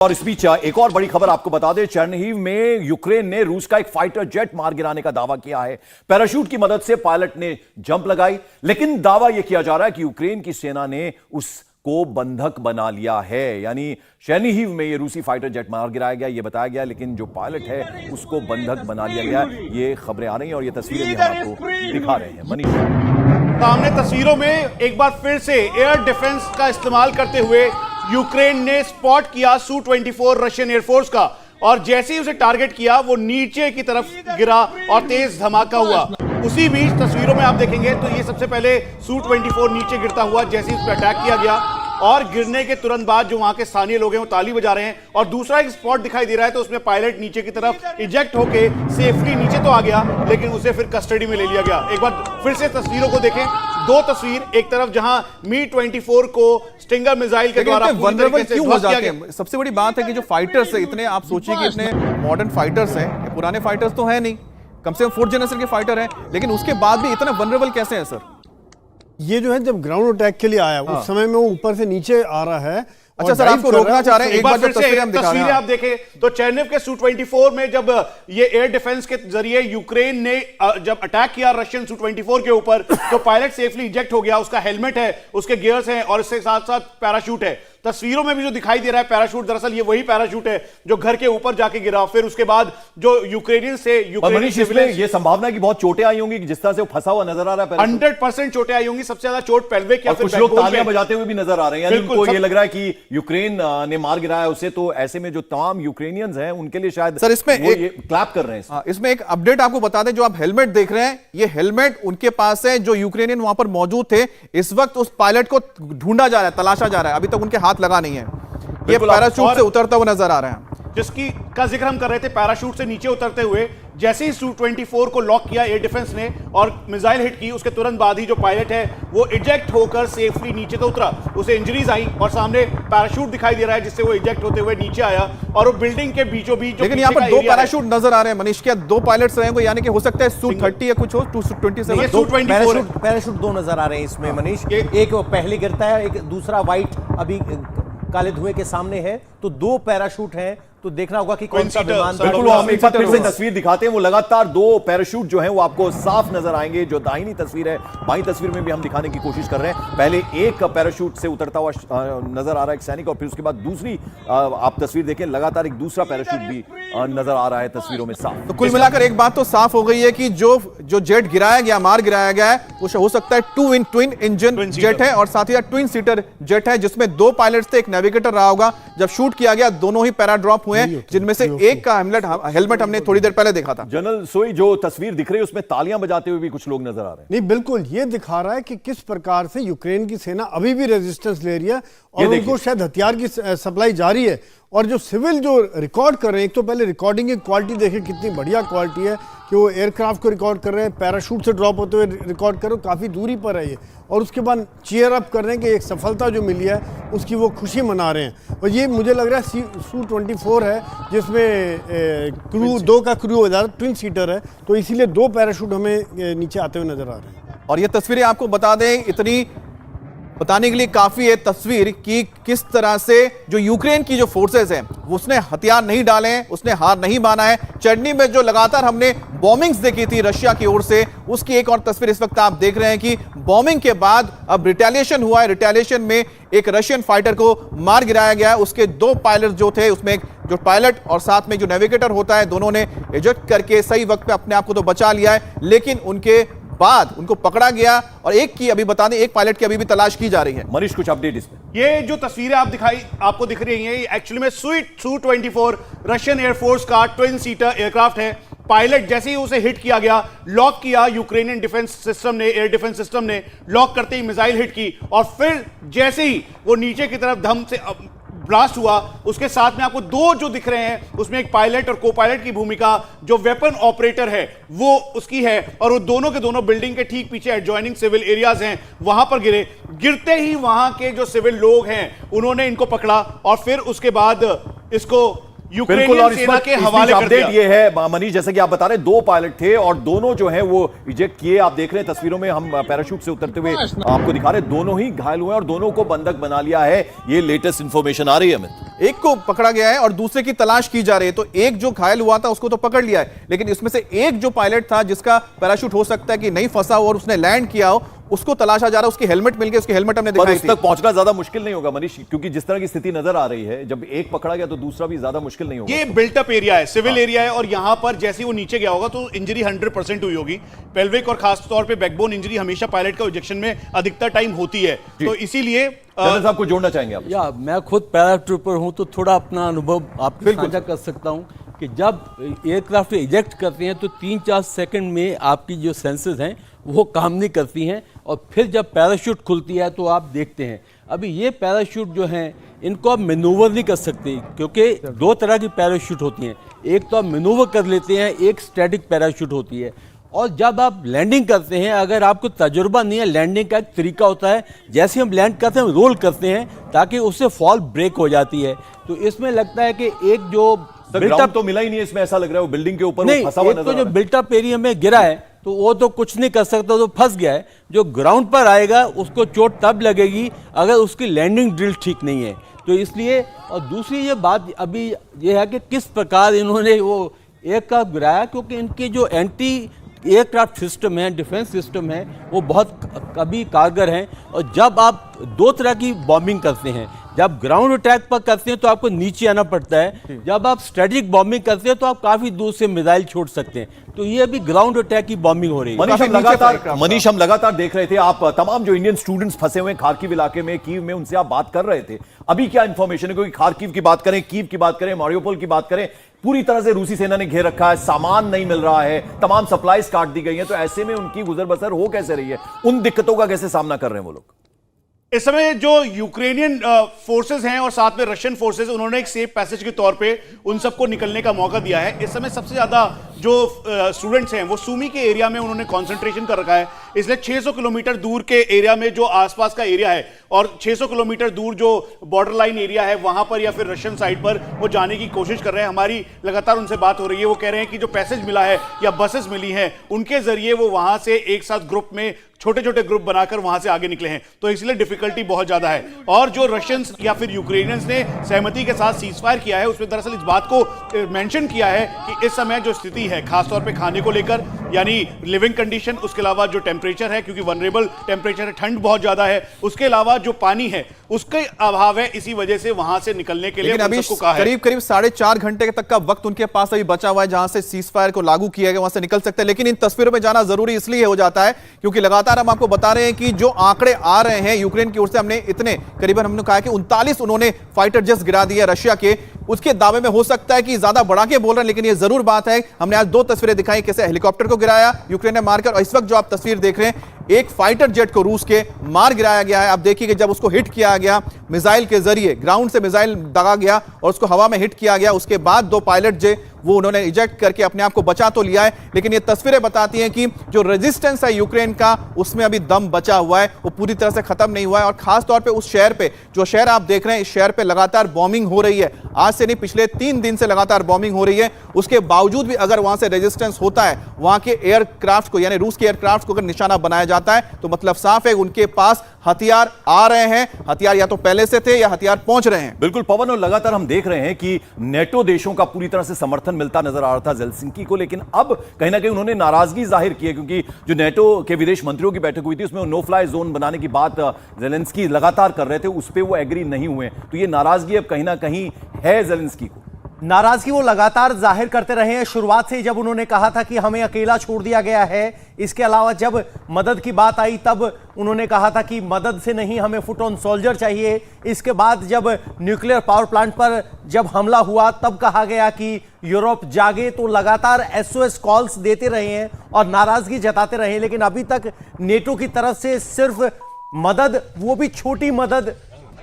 और इस बीच एक और बड़ी खबर आपको बता दें, चेरनिहिव में यूक्रेन ने रूस का एक फाइटर जेट मार गिराने का दावा किया है। पैराशूट की मदद से पायलट ने जंप लगाई, लेकिन दावा यह किया जा रहा है कि यूक्रेन की सेना ने उसको बंधक बना लिया है। यानी चेरनिहिव में यह रूसी फाइटर जेट मार गिराया गया, यह बताया गया, लेकिन जो पायलट है उसको बंधक बना लिया गया। ये खबरें आ रही हैं और ये तस्वीरें भी हम आपको दिखा रहे हैं। मनीष, सामने तस्वीरों में एक बार फिर से एयर डिफेंस का इस्तेमाल करते हुए यूक्रेन ने स्पॉट किया Su-24 रशियन एयरफोर्स का, और जैसे ही उसे टारगेट किया वो नीचे की तरफ गिरा और तेज धमाका हुआ। उसी बीच तस्वीरों में आप देखेंगे तो ये सबसे पहले Su-24 नीचे गिरता हुआ जैसे ही उस पर अटैक किया गया, और गिरने के तुरंत बाद जो वहां के स्थानीय लोग हैं वो ताली बजा रहे हैं। और दूसरा एक स्पॉट दिखाई दे रहा है तो उसमें पायलट नीचे की तरफ इजेक्ट होके सेफली नीचे तो आ गया, लेकिन उसे फिर कस्टडी में ले लिया गया। एक बार फिर से तस्वीरों को देखें, दो तस्वीर, एक तरफ जहां Mi-24 को स्टिंगर मिसाइल के द्वारा वल्नरेबल क्यों हो जाते हैं? सबसे बड़ी बात है कि जो फाइटर्स है इतने, आप सोचिए कि इतने मॉडर्न फाइटर्स हैं, पुराने फाइटर्स तो है नहीं, कम से कम 4th जनरेशन के फाइटर हैं, लेकिन उसके बाद भी इतना वल्नरेबल कैसे है सर? ये जो है जब ग्राउंड अटैक के लिए आया उस समय में वो ऊपर से नीचे आ रहा है। अच्छा सर, आपको रोकना चाह रहे हैं, एक बार फिर से तस्वीरें आप देखें तो चेरनिहिव के Su-24 में जब ये एयर डिफेंस के जरिए यूक्रेन ने जब अटैक किया रशियन Su-24 के ऊपर, तो पायलट सेफली इजेक्ट हो गया। उसका हेलमेट है, उसके गियर्स हैं और इसके साथ साथ पैराशूट है। तस्वीरों में भी जो दिखाई दे रहा है पैराशूट, दरअसल ये वही पैराशूट है जो घर के ऊपर जाके गिरा। फिर उसके बाद जो यूक्रेनियन से ये संभावना है कि बहुत चोटें आई होंगी, जिस तरह से वो फंसा हुआ नजर आ रहा है। 100% चोटें आई होंगी, सबसे ज्यादा चोट पेल्विक या फिर कुछ लोग तालियां बजाते हुए भी नजर आ रहे हैं। उनको ये लग रहा है कि यूक्रेन ने मार गिराया उसे, तो ऐसे में जो तमाम यूक्रेनियंस हैं उनके लिए शायद सर इसमें क्लैप कर रहे हैं। इसमें एक अपडेट आपको बता दें, जो आप हेलमेट देख रहे हैं ये हेलमेट उनके पास है जो यूक्रेनियन वहां पर मौजूद थे। इस वक्त उस पायलट को ढूंढा जा रहा है, तलाशा जा रहा है, अभी तक उनके हाथ लगा नहीं है। ये पैराशूट से उतरता हुआ नजर आ रहा है, जिसकी का जिक्र हम कर रहे थे। पैराशूट से नीचे उतरते हुए जैसे ही Su-24 को लॉक किया एयर डिफेंस ने और मिसाइल हिट की, उसके तुरंत बाद ही जो पायलट है वो इजेक्ट होकर सेफली नीचे तो उतरा। उसे इंजरीज आई और सामने पैराशूट दिखाई दे रहा है जिससे वो इजेक्ट होते हुए नीचे आया, और वो बिल्डिंग के बीचों बीच। लेकिन यहाँ पर दो पैराशूट नजर आ रहे हैं मनीष, क्या दो पायलट्स रहेंगे? यानी कि हो सकता है Su-30 या कुछ हो, Su-27 पैराशूट दो नजर आ रहे हैं इसमें मनीष। एक पहले गिरता है, एक दूसरा व्हाइट अभी काले धुएं के सामने है, तो दो पैराशूट हैं। तो देखना होगा कि कौन सा विमान। बिल्कुल, हम एक बार फिर से तस्वीर दिखाते हैं। वो लगातार दो पैराशूट जो हैं वो आपको साफ नजर आएंगे। जो दाहिनी तस्वीर है, बाईं तस्वीर में भी हम दिखाने की कोशिश कर रहे हैं। पहले एक पैराशूट से उतरता हुआ नजर आ रहा है एक सैनिक, और फिर उसके बाद दूसरी आप तस्वीर देखें, लगातार एक दूसरा पैराशूट भी नजर आ रहा है तस्वीरों में साफ। तो कुल मिलाकर एक बात तो साफ हो गई है कि जो जेट गिराया गया, मार गिराया गया है, वो हो सकता है ट्विन इंजन जेट है और साथ ही ट्विन सीटर जेट है, जिसमें दो पायलट्स थे, एक नेविगेटर रहा होगा। जब शूट किया गया दोनों ही पैरा ड्रॉप हुए, जिनमें से एक का हेलमेट हमने थोड़ी देर पहले देखा था। जनरल सोई, जो तस्वीर दिख रही है उसमें तालियां बजाते हुए भी कुछ लोग नजर आ रहे हैं। नहीं, बिल्कुल ये दिखा रहा है कि किस प्रकार से यूक्रेन की सेना अभी भी रेजिस्टेंस ले रही है और उनको शायद हथियार की सप्लाई जारी है। और जो सिविल जो रिकॉर्ड कर रहे हैं, एक तो पहले रिकॉर्डिंग की क्वालिटी देखें कितनी बढ़िया क्वालिटी है कि वो एयरक्राफ्ट को रिकॉर्ड कर रहे हैं, पैराशूट से ड्रॉप होते हुए रिकॉर्ड कर रहे हैं, काफ़ी दूरी पर है ये, और उसके बाद चीयर अप कर रहे हैं कि एक सफलता जो मिली है उसकी वो खुशी मना रहे हैं। और ये मुझे लग रहा है Su-24 है जिसमें क्रू दो का क्रू हो जा रहा है, ट्विन सीटर है, तो इसीलिए दो पैराशूट हमें नीचे आते हुए नजर आ रहे हैं। और ये तस्वीरें आपको बता दें, इतनी बताने के लिए काफी है तस्वीर कि किस तरह से जो यूक्रेन की जो फोर्सेस हैं उसने हथियार नहीं डाले हैं, उसने हार नहीं माना है। चेरनिहिव में जो लगातार हमने बॉम्बिंग्स देखी थी रशिया की ओर से, उसकी एक और तस्वीर इस वक्त आप देख रहे हैं कि बॉम्बिंग के बाद अब रिटेलिएशन हुआ है। रिटेलिएशन में एक रशियन फाइटर को मार गिराया गया। उसके दो पायलट जो थे, उसमें एक जो पायलट और साथ में जो नेविगेटर होता है, दोनों ने इजेक्ट करके सही वक्त पे अपने आप को तो बचा लिया है, लेकिन उनके बाद उनको पकड़ा गया। और एक की अभी बता दें, एक पायलट की अभी भी तलाश की जा रही है। मनीष, कुछ अपडेट इसमें? ये जो तस्वीरें आपको दिख रही हैं, ये एक्चुअली में Su-24 रशियन एयरफोर्स का ट्विन सीटर एयरक्राफ्ट है। पायलट जैसे ही उसे हिट किया गया, लॉक किया यूक्रेनियन डिफेंस सिस्टम ने, एयर डिफेंस सिस्टम ने लॉक करते ही मिसाइल हिट की, और फिर जैसे ही वो नीचे की तरफ धम से ब्लास्ट हुआ, उसके साथ में आपको दो जो दिख रहे हैं उसमें एक पायलट और को पायलट की भूमिका जो वेपन ऑपरेटर है वो उसकी है, और वो दोनों के दोनों बिल्डिंग के ठीक पीछे एडजॉइनिंग सिविल एरियाज हैं वहां पर गिरे। गिरते ही वहां के जो सिविल लोग हैं उन्होंने इनको पकड़ा और फिर उसके बाद इसको बिल्कुल। यूक्रेनियन और इस सेना वक्त के हवाले कर अपडेट दिया। ये है मनीष, जैसे कि आप बता रहे हैं, 2 पायलट थे और दोनों जो हैं वो इजेक्ट किए। आप देख रहे हैं तस्वीरों में, हम पैराशूट से उतरते हुए आपको दिखा रहे हैं, दोनों ही घायल हुए और दोनों को बंधक बना लिया है। ये लेटेस्ट इंफॉर्मेशन आ रही है हमें। एक को पकड़ा गया है और दूसरे की तलाश की जा रही है। तो एक जो घायल हुआ था उसको तो पकड़ लिया है, लेकिन इसमें से एक जो पायलट था जिसका पैराशूट हो सकता है कि नहीं फंसा हो और उसने लैंड किया हो, उसको तलाशा जा रहा है। उसकी हेलमेट मिल गई, उसकी हेलमेट हमने पर दिखाई उस थी। तक पहुंचना ज्यादा मुश्किल नहीं होगा मनीष, क्योंकि जिस तरह की स्थिति नजर आ रही है, जब एक पकड़ा गया तो दूसरा भी ज्यादा मुश्किल नहीं होगा। ये बिल्टअप एरिया है, सिविल एरिया है, और यहां पर जैसे वो नीचे गया होगा तो इंजरी 100% हुई होगी। पेल्विक और खास तौर पे बैकबोन इंजरी हमेशा पायलट का इंजेक्शन में अधिकतर टाइम होती है, तो इसीलिए जनरल साहब को जोड़ना चाहेंगे आप? या मैं खुद पैराट्रूपर हूं तो थोड़ा अपना अनुभव आपके साझा कर सकता हूं कि जब एयरक्राफ्ट इजेक्ट करते हैं तो 3-4 सेकंड में आपकी जो सेंसेस हैं वो काम नहीं करती हैं, और फिर जब पैराशूट खुलती है तो आप देखते हैं अभी ये पैराशूट जो हैं इनको आप मैनूवर नहीं कर सकते, क्योंकि 2 तरह की पैराशूट होती हैं। एक तो आप मैनूवर कर लेते हैं, एक स्टैटिक पैराशूट होती है। और जब आप लैंडिंग करते हैं, अगर आपको तजुर्बा नहीं है, लैंडिंग का एक तरीका होता है, जैसे हम लैंड करते हैं हम रोल करते हैं ताकि उससे फॉल ब्रेक हो जाती है। तो इसमें लगता है कि एक जो ग्राउंड तो मिला ही नहीं है इसमें, ऐसा लग रहा है वो बिल्डिंग के ऊपर नहीं, फंसा हुआ एक नजर तो आ जो रहा है। बिल्टअप एरिया में गिरा है तो वो तो कुछ नहीं कर सकता, तो फंस गया है। जो ग्राउंड पर आएगा उसको चोट तब लगेगी अगर उसकी लैंडिंग ड्रिल ठीक नहीं है। तो इसलिए, और दूसरी ये बात अभी ये है कि किस प्रकार इन्होंने वो एयरक्राफ्ट गिराया, क्योंकि इनके जो एंटी एयरक्राफ्ट सिस्टम है, डिफेंस सिस्टम है, वो बहुत कभी कारगर हैं। और जब आप 2 तरह की बॉम्बिंग करते हैं, जब ग्राउंड अटैक पर करते हैं तो आपको नीचे आना पड़ता है, जब आप स्ट्रेटेजिक बॉम्बिंग करते हैं तो आप काफी दूर से मिसाइल छोड़ सकते हैं। तो ये अभी ग्राउंड अटैक की बॉम्बिंग हो रही है। मनीष हम लगातार देख रहे थे, आप तमाम जो इंडियन स्टूडेंट्स फंसे हुए हैं खार्किव इलाके में, कीव में, उनसे आप बात कर रहे थे। अभी क्या इंफॉर्मेशन है? क्योंकि खार्किव की बात करें, कीव की बात करें, मारियोपोल की बात करें, पूरी तरह से रूसी सेना ने घेर रखा है, सामान नहीं मिल रहा है, तमाम सप्लाईज काट दी गई हैं। तो ऐसे में उनकी गुजर बसर हो कैसे रही है? उन दिक्कतों का कैसे सामना कर रहे हैं वो लोग? इस समय जो यूक्रेनियन फोर्सेस हैं और साथ में रशियन फोर्सेस, उन्होंने एक सेफ पैसेज के तौर पे उन सबको निकलने का मौका दिया है। इस समय सबसे ज्यादा जो स्टूडेंट्स हैं वो सुमी के एरिया में उन्होंने कंसंट्रेशन कर रखा है, इसलिए 600 किलोमीटर दूर के एरिया में जो आसपास का एरिया है और 600 किलोमीटर दूर जो बॉर्डर लाइन एरिया है वहां पर या फिर रशियन साइड पर वो जाने की कोशिश कर रहे हैं। हमारी लगातार उनसे बात हो रही है, वो कह रहे हैं कि जो पैसेज मिला है या बसेस मिली हैं उनके जरिए वो वहां से एक साथ ग्रुप में, छोटे छोटे ग्रुप बनाकर वहां से आगे निकले हैं, तो इसलिए डिफिकल्टी बहुत ज्यादा है। और जो रशियंस या फिर यूक्रेनियंस ने सहमति के साथ सीजफायर किया है उसमें दरअसल इस बात को मेंशन किया है कि इस समय जो स्थिति है खासतौर पे खाने को लेकर, यानी लिविंग कंडीशन, उसके अलावा जो टेम्परेचर है, क्योंकि वनरेबल टेम्परेचर है, ठंड बहुत ज्यादा है, उसके अलावा जो पानी है उसके अभाव है, इसी वजह से वहां से निकलने के लिए अभी करीब 4.5 घंटे तक का वक्त उनके पास अभी बचा हुआ है जहां से सीजफायर को लागू किया गया, वहां से निकल सकते हैं। लेकिन इन तस्वीरों में जाना जरूरी इसलिए हो जाता है क्योंकि लगातार हम आपको बता रहे हैं कि जो आंकड़े आ रहे हैं यूक्रेन की ओर से, हमने इतने करीबन हमने कहा कि 39 उन्होंने फाइटर जेट्स गिरा दिए रशिया के। उसके दावे में हो सकता है कि ज्यादा बढ़ा के बोल रहे हैं, लेकिन ये जरूर बात है, हमने आज 2 तस्वीरें दिखाई कैसे हेलीकॉप्टर को गिराया यूक्रेन ने मारकर, और इस वक्त जो आप तस्वीर देख रहे हैं एक फाइटर जेट को रूस के मार गिराया गया है। आप देखिए कि जब उसको हिट किया गया मिसाइल के जरिए, ग्राउंड से मिसाइल दागा गया और उसको हवा में हिट किया गया, उसके बाद 2 पायलट जो वो उन्होंने इजेक्ट करके अपने आप को बचा तो लिया है, लेकिन ये तस्वीरें बताती हैं कि जो रेजिस्टेंस है यूक्रेन का उसमें अभी दम बचा हुआ है, वो पूरी तरह से खत्म नहीं हुआ है। और खास तौर पे उस शहर पे, जो शहर आप देख रहे हैं, इस शहर पे लगातार बॉम्बिंग हो रही है, आज से नहीं पिछले 3 दिन से लगातार बॉम्बिंग हो रही है। उसके बावजूद भी अगर वहां से रेजिस्टेंस होता है, वहां के एयरक्राफ्ट को, यानी रूस के एयरक्राफ्ट को अगर निशाना बनाया जाता है, तो मतलब साफ है उनके पास हथियार आ रहे हैं, हथियार या तो पहले से थे या हथियार पहुंच रहे हैं। बिल्कुल पवन, और लगातार हम देख रहे हैं कि नेटो देशों का पूरी तरह से समर्थन मिलता नजर आ रहा था जेलेंस्की को, लेकिन अब कहीं ना कहीं उन्होंने नाराजगी जाहिर की है, क्योंकि जो नेटो के विदेश मंत्रियों की बैठक हुई थी उसमें नो फ्लाई जोन बनाने की बात जेलेंस्की लगातार कर रहे थे, उस पर वो एग्री नहीं हुए। तो ये नाराजगी अब कहीं ना कहीं है जेलेंस्की को। नाराजगी वो लगातार जाहिर करते रहे हैं शुरुआत से, जब उन्होंने कहा था कि हमें अकेला छोड़ दिया गया है। इसके अलावा जब मदद की बात आई तब उन्होंने कहा था कि मदद से नहीं, हमें फुट ऑन सोल्जर चाहिए। इसके बाद जब न्यूक्लियर पावर प्लांट पर जब हमला हुआ तब कहा गया कि यूरोप जागे, तो लगातार SOS कॉल्स देते रहे हैं और नाराजगी जताते रहे हैं। लेकिन अभी तक नेटो की तरफ से सिर्फ मदद, वो भी छोटी मदद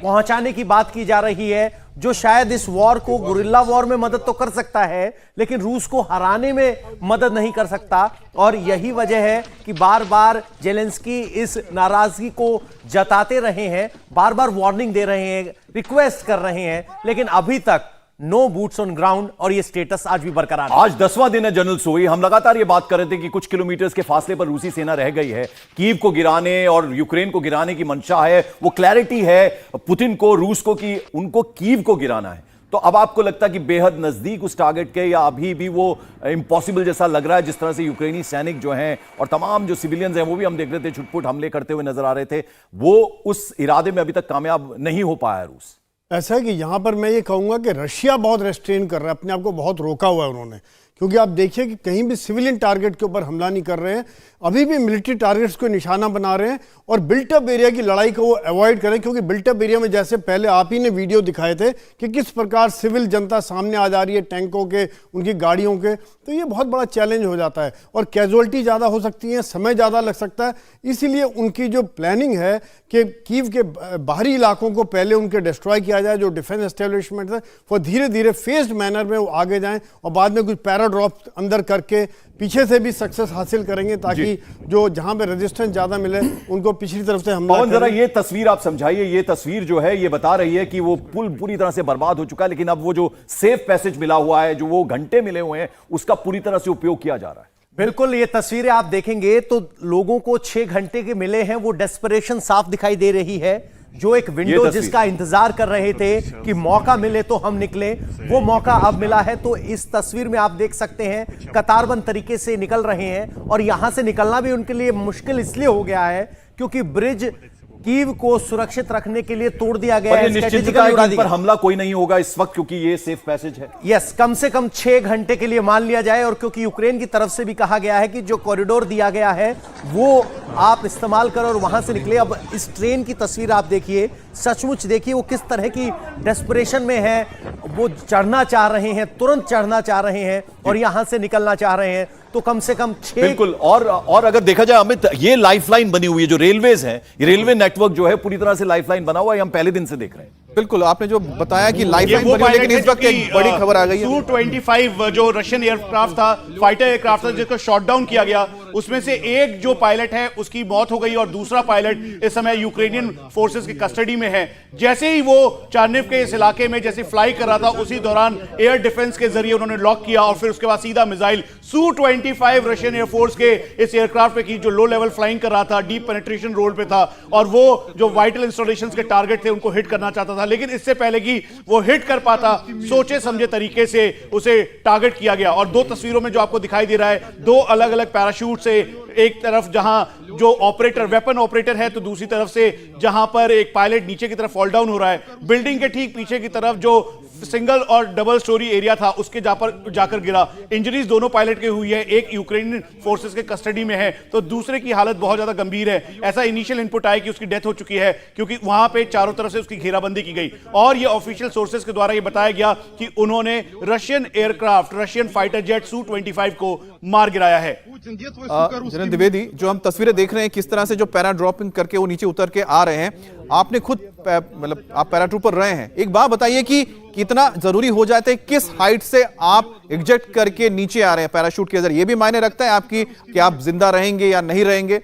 पहुंचाने की बात की जा रही है, जो शायद इस वॉर को, गुरिल्ला वॉर में मदद तो कर सकता है लेकिन रूस को हराने में मदद नहीं कर सकता। और यही वजह है कि बार बार जेलेंस्की इस नाराजगी को जताते रहे हैं, बार बार वार्निंग दे रहे हैं, रिक्वेस्ट कर रहे हैं, लेकिन अभी तक नो बूट्स ऑन ग्राउंड, और ये स्टेटस आज भी बरकरार है। आज 10वां दिन है जनरल सोई। हम लगातार ये बात कर रहे थे कि कुछ किलोमीटर के फासले पर रूसी सेना रह गई है। कीव को गिराने और यूक्रेन को गिराने की मंशा है, वो क्लैरिटी है पुतिन को, रूस को, कि उनको कीव को गिराना है। तो अब आपको लगता है कि बेहद नजदीक उस टारगेट के, या अभी भी वो इम्पॉसिबल जैसा लग रहा है? जिस तरह से यूक्रेनी सैनिक जो हैं और तमाम जो सिविलियंस हैं वो भी हम देख रहे थे छुटपुट हमले करते हुए नजर आ रहे थे, वो उस इरादे में अभी तक कामयाब नहीं हो पाया है रूस। ऐसा है कि यहां पर मैं ये कहूंगा कि रशिया बहुत रेस्ट्रेन कर रहा है, अपने आप को बहुत रोका हुआ है उन्होंने, क्योंकि आप देखिए कि कहीं भी सिविलियन टारगेट के ऊपर हमला नहीं कर रहे हैं, अभी भी मिलिट्री टारगेट्स को निशाना बना रहे हैं, और बिल्टअप एरिया की लड़ाई को वो अवॉइड करें, क्योंकि बिल्टअप एरिया में जैसे पहले आप ही ने वीडियो दिखाए थे कि किस प्रकार सिविल जनता सामने आ जा रही है टैंकों के, उनकी गाड़ियों के, तो ये बहुत बड़ा चैलेंज हो जाता है और कैजुअलिटी ज़्यादा हो सकती है, समय ज़्यादा लग सकता है। इसीलिए उनकी जो प्लानिंग है कि कीव के बाहरी इलाकों को पहले उनके डिस्ट्रॉय किया जाए, जो डिफेंस एस्टेब्लिशमेंट है, वो धीरे धीरे फेस्ड मैनर में वो आगे जाएं और बाद में कुछ पैराड्रॉप अंदर करके पीछे से भी सक्सेस हासिल करेंगे, ताकि जो जहां पे रेजिस्टेंस ज्यादा मिले उनको पिछली तरफ से हमला पवन, जरा ये तस्वीर आप समझाइए। ये तस्वीर जो है ये बता रही है कि वो पुल पूरी तरह से बर्बाद हो चुका है, लेकिन अब वो जो सेफ पैसेज मिला हुआ है, जो वो घंटे मिले हुए हैं, उसका पूरी तरह से उपयोग किया जा रहा है। बिल्कुल, ये तस्वीरें आप देखेंगे तो लोगों को 6 घंटे के मिले हैं, वो डेस्परेशन साफ दिखाई दे रही है। जो एक विंडो जिसका इंतजार कर रहे थे कि मौका मिले तो हम निकले, वो मौका अब मिला है। तो इस तस्वीर में आप देख सकते हैं कतारबंद तरीके से निकल रहे हैं, और यहां से निकलना भी उनके लिए मुश्किल इसलिए हो गया है क्योंकि ब्रिज कीव को सुरक्षित रखने के लिए तोड़ दिया गया है। स्ट्रेटेजिकली उड़ा दिया। पर हमला कोई नहीं होगा इस वक्त, क्योंकि ये सेफ पैसेज है। यस, कम से कम 6 घंटे के लिए मान लिया जाए, और क्योंकि यूक्रेन की तरफ से भी कहा गया है कि जो कॉरिडोर दिया गया है वो आप इस्तेमाल करो और वहां से निकले। अब इस ट्रेन की तस्वीर आप देखिए, सचमुच देखिए वो किस तरह की डेस्परेशन में है। वो चढ़ना चाह रहे हैं, तुरंत चढ़ना चाह रहे हैं और यहां से निकलना चाह रहे हैं। तो कम से कम 6 बिल्कुल। और अगर देखा जाए अमित, ये लाइफलाइन बनी हुई है, जो रेलवेज है, ये रेलवे नेटवर्क जो है पूरी तरह से लाइफलाइन बना हुआ है, हम पहले दिन से देख रहे हैं। बिल्कुल, आपने जो बताया कि लाइफलाइन बनी हुई, लेकिन इस वक्त एक बड़ी खबर आ गई है। Su-25 जो रशियन एयरक्राफ्ट था, फाइटर एयरक्राफ्ट था, जिसको शॉट डाउन किया गया, उसमें से एक जो पायलट है उसकी मौत हो गई और दूसरा पायलट इस समय यूक्रेनियन फोर्सेस की कस्टडी में है। जैसे ही वो चार्निव के इस इलाके में जैसे फ्लाई कर रहा था, उसी दौरान एयर डिफेंस के जरिए उन्होंने लॉक किया और फिर उसके बाद सीधा मिसाइल Su-25 रशियन एयरफोर्स के इस एयरक्राफ्ट पे की, जो लो लेवल फ्लाइंग कर रहा था, डीप पेनिट्रेशन रोल पे था, और वो जो वाइटल इंस्टॉलेशंस के टारगेट थे उनको हिट करना चाहता था। लेकिन इससे पहले कि वो हिट कर पाता, सोचे समझे तरीके से उसे टारगेट किया गया। और 2 तस्वीरों में जो आपको दिखाई दे रहा है, 2 अलग अलग पैराशूट से, एक तरफ जहां जो ऑपरेटर, वेपन ऑपरेटर है, तो दूसरी तरफ से जहां पर एक पायलट नीचे की तरफ फॉल डाउन हो रहा है। बिल्डिंग के ठीक पीछे की तरफ जो सिंगल और डबल स्टोरी एरिया था उसके जाकर गिरा। इंजरीज दोनों पायलट की हुई है, एक यूक्रेनियन फोर्सेस के कस्टडी में है तो दूसरे की हालत बहुत ज्यादा गंभीर है। ऐसा इनिशियल इनपुट आया कि उसकी डेथ हो चुकी है, क्योंकि वहां पे चारों तरफ से उसकी घेराबंदी की गई। और ये ऑफिशियल सोर्सेस के द्वारा ये बताया गया कि उन्होंने Russian aircraft, Russian fighter jet Su-25 को मार गिराया है। जनरल द्विवेदी, जो हम तस्वीरें देख रहे हैं किस तरह से जो पैरा ड्रॉपिंग करके वो नीचे उतर के आ रहे हैं, आपने खुद मतलब आप पैराट्रूपर रहे हैं, एक बात बताइए कि कितना जरूरी हो जाता है, किस हाइट से आप एग्जेक्ट करके नीचे आ रहे हैं पैराशूट के जरिए? ये भी मायने रखता है आपकी कि आप जिंदा रहेंगे या नहीं रहेंगे?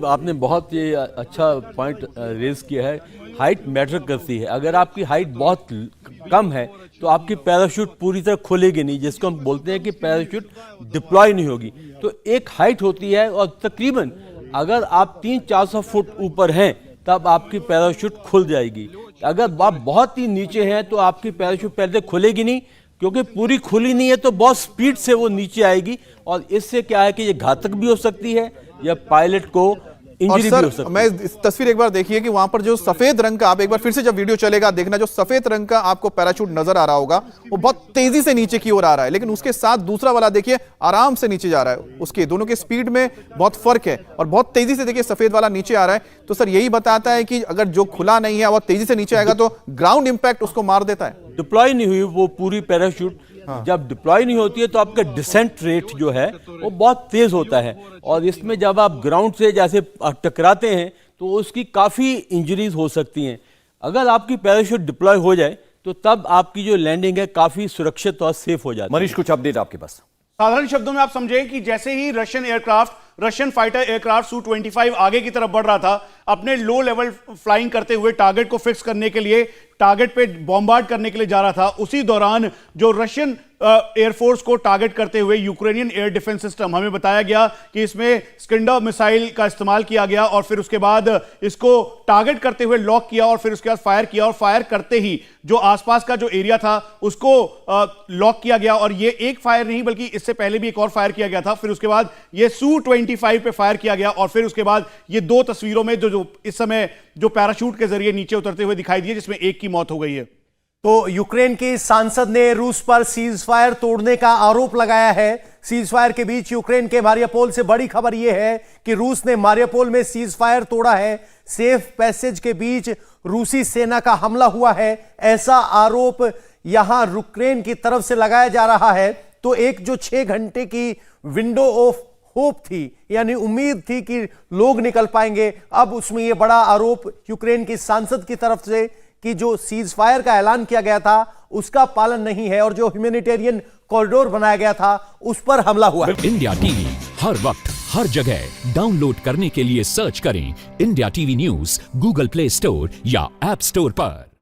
आपने बहुत ये अच्छा पॉइंट रेज किया है। हाइट मैटर करती है। अगर आपकी हाइट बहुत कम है तो आपकी पैराशूट पूरी तरह खुलेगी नहीं, जिसको हम बोलते हैं कि पैराशूट डिप्लॉय नहीं होगी। तो एक हाइट होती है, और तकरीबन अगर आप 300-400 फुट ऊपर हैं तब आपकी पैराशूट खुल जाएगी। अगर आप बहुत ही नीचे हैं तो आपकी पैराशूट पहले खुलेगी नहीं, क्योंकि पूरी खुली नहीं है तो बहुत स्पीड से वो नीचे आएगी, और इससे क्या है कि ये घातक भी हो सकती है या पायलट को इंजरी भी हो सकती है। मैं इस तस्वीर एक बार देखिए कि वहां पर जो सफेद रंग का, आप एक बार फिर से जब वीडियो चलेगा देखना, जो सफेद रंग का आपको पैराशूट नजर आ रहा होगा वो बहुत तेजी से नीचे की ओर आ रहा है, लेकिन उसके साथ दूसरा वाला देखिए आराम से नीचे जा रहा है। उसके दोनों के स्पीड में बहुत फर्क है, और बहुत तेजी से देखिए सफेद वाला नीचे आ रहा है। तो सर यही बताता है कि अगर जो खुला नहीं है और तेजी से नीचे आएगा तो ग्राउंड इंपैक्ट उसको मार देता है। डिप्लॉय नहीं हुई वो पूरी पैराशूट, जब डिप्लॉय नहीं होती है तो आपका डिसेंट रेट जो है वो बहुत तेज होता है, और इसमें जब आप ग्राउंड से जैसे टकराते हैं तो उसकी काफ़ी इंजरीज हो सकती हैं। अगर आपकी पैराशूट डिप्लॉय हो जाए तो तब आपकी जो लैंडिंग है काफ़ी सुरक्षित और सेफ हो जाती है। मनीष, कुछ अपडेट आपके पास? साधारण शब्दों में आप समझे कि जैसे ही Russian aircraft Russian fighter aircraft Su-25 आगे की तरफ बढ़ रहा था अपने लो लेवल फ्लाइंग करते हुए टारगेट को फिक्स करने के लिए, टारगेट पे बॉम्बार्ड करने के लिए जा रहा था। उसी दौरान जो रशियन एयरफोर्स को टारगेट करते हुए यूक्रेनियन एयर डिफेंस सिस्टम, हमें बताया गया कि इसमें स्किंडर मिसाइल का इस्तेमाल किया गया और फिर उसके बाद इसको टारगेट करते हुए लॉक किया और फिर उसके बाद फायर किया और फायर करते ही जो आसपास का जो एरिया था उसको लॉक किया गया। और ये एक फायर नहीं बल्कि इससे पहले भी एक और फायर किया गया था। फिर उसके बाद ये Su-25 पे फायर किया गया और फिर उसके बाद ये दो तस्वीरों में जो इस समय जो पैराशूट के जरिए नीचे उतरते हुए दिखाई दिए, जिसमें एक की मौत हो गई है। तो यूक्रेन के सांसद ने रूस पर सीज फायर तोड़ने का आरोप लगाया है। सीज फायर के बीच यूक्रेन के मारियापोल से बड़ी खबर यह है कि रूस ने मारियापोल में सीज फायर तोड़ा है। सेफ पैसेज के बीच रूसी सेना का हमला हुआ है, ऐसा आरोप यहां यूक्रेन की तरफ से लगाया जा रहा है। तो एक जो 6 घंटे की विंडो ऑफ होप थी, यानी उम्मीद थी कि लोग निकल पाएंगे, अब उसमें यह बड़ा आरोप यूक्रेन की सांसद की तरफ से कि जो सीज फायर का ऐलान किया गया था उसका पालन नहीं है और जो ह्यूमैनिटेरियन कॉरिडोर बनाया गया था उस पर हमला हुआ है। इंडिया टीवी हर वक्त हर जगह डाउनलोड करने के लिए सर्च करें India TV news Google play store या ऐप स्टोर पर।